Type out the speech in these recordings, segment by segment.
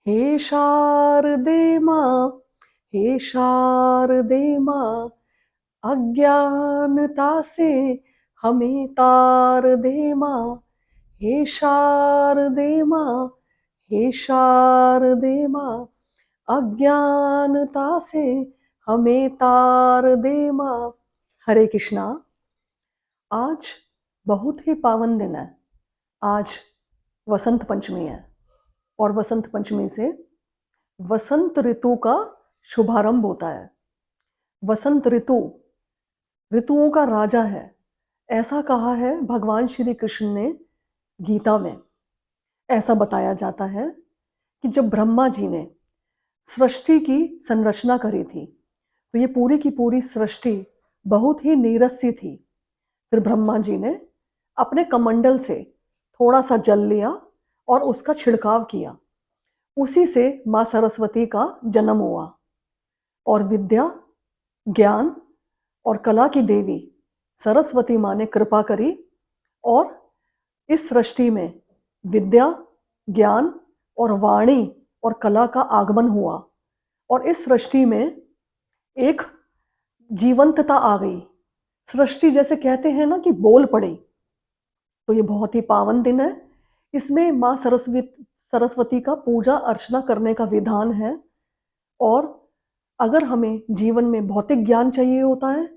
हे शारदे माँ, हे शारदे माँ, अज्ञानता से हमें तार दे माँ। हे शारदे माँ, हे शारदे माँ, अज्ञानता से हमें तार दे माँ। हरे कृष्णा। आज बहुत ही पावन दिन है। आज वसंत पंचमी है और वसंत पंचमी से वसंत ऋतु का शुभारंभ होता है। वसंत ऋतु ऋतुओं का राजा है, ऐसा कहा है भगवान श्री कृष्ण ने गीता में। ऐसा बताया जाता है कि जब ब्रह्मा जी ने सृष्टि की संरचना करी थी तो ये पूरी की पूरी सृष्टि बहुत ही नीरस सी थी। फिर ब्रह्मा जी ने अपने कमंडल से थोड़ा सा जल लिया और उसका छिड़काव किया। उसी से माँ सरस्वती का जन्म हुआ और विद्या, ज्ञान और कला की देवी सरस्वती माँ ने कृपा करी और इस सृष्टि में विद्या, ज्ञान और वाणी और कला का आगमन हुआ और इस सृष्टि में एक जीवंतता आ गई। सृष्टि जैसे कहते हैं ना कि बोल पड़ी। तो ये बहुत ही पावन दिन है। इसमें माँ सरस्वती का पूजा अर्चना करने का विधान है। और अगर हमें जीवन में भौतिक ज्ञान चाहिए होता है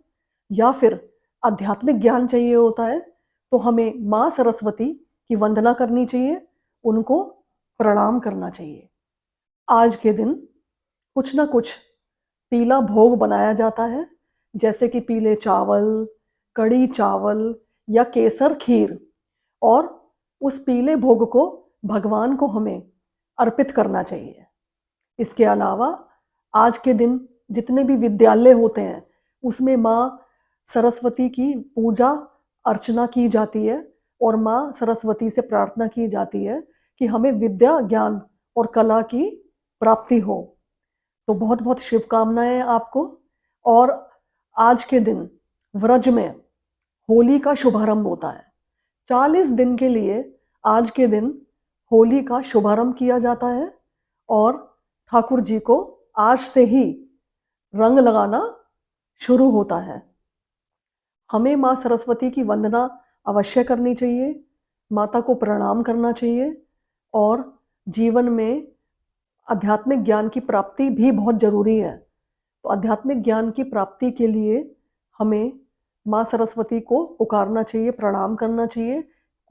या फिर आध्यात्मिक ज्ञान चाहिए होता है तो हमें माँ सरस्वती की वंदना करनी चाहिए, उनको प्रणाम करना चाहिए। आज के दिन कुछ ना कुछ पीला भोग बनाया जाता है, जैसे कि पीले चावल, कड़ी चावल या केसर खीर, और उस पीले भोग को भगवान को हमें अर्पित करना चाहिए। इसके अलावा आज के दिन जितने भी विद्यालय होते हैं उसमें माँ सरस्वती की पूजा अर्चना की जाती है और माँ सरस्वती से प्रार्थना की जाती है कि हमें विद्या, ज्ञान और कला की प्राप्ति हो। तो बहुत बहुत शुभकामनाएं आपको। और आज के दिन व्रज में होली का शुभारंभ होता है। 40 दिन के लिए आज के दिन होली का शुभारंभ किया जाता है और ठाकुर जी को आज से ही रंग लगाना शुरू होता है। हमें माँ सरस्वती की वंदना अवश्य करनी चाहिए, माता को प्रणाम करना चाहिए और जीवन में आध्यात्मिक ज्ञान की प्राप्ति भी बहुत जरूरी है। तो आध्यात्मिक ज्ञान की प्राप्ति के लिए हमें माँ सरस्वती को पुकारना चाहिए, प्रणाम करना चाहिए,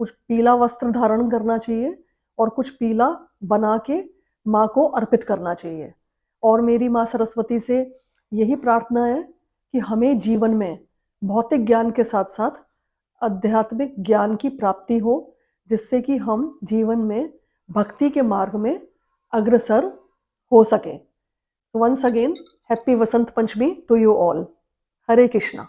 कुछ पीला वस्त्र धारण करना चाहिए और कुछ पीला बना के माँ को अर्पित करना चाहिए। और मेरी माँ सरस्वती से यही प्रार्थना है कि हमें जीवन में भौतिक ज्ञान के साथ साथ आध्यात्मिक ज्ञान की प्राप्ति हो, जिससे कि हम जीवन में भक्ति के मार्ग में अग्रसर हो सके। Once again happy Vasant Panchami to you all. Hare Krishna.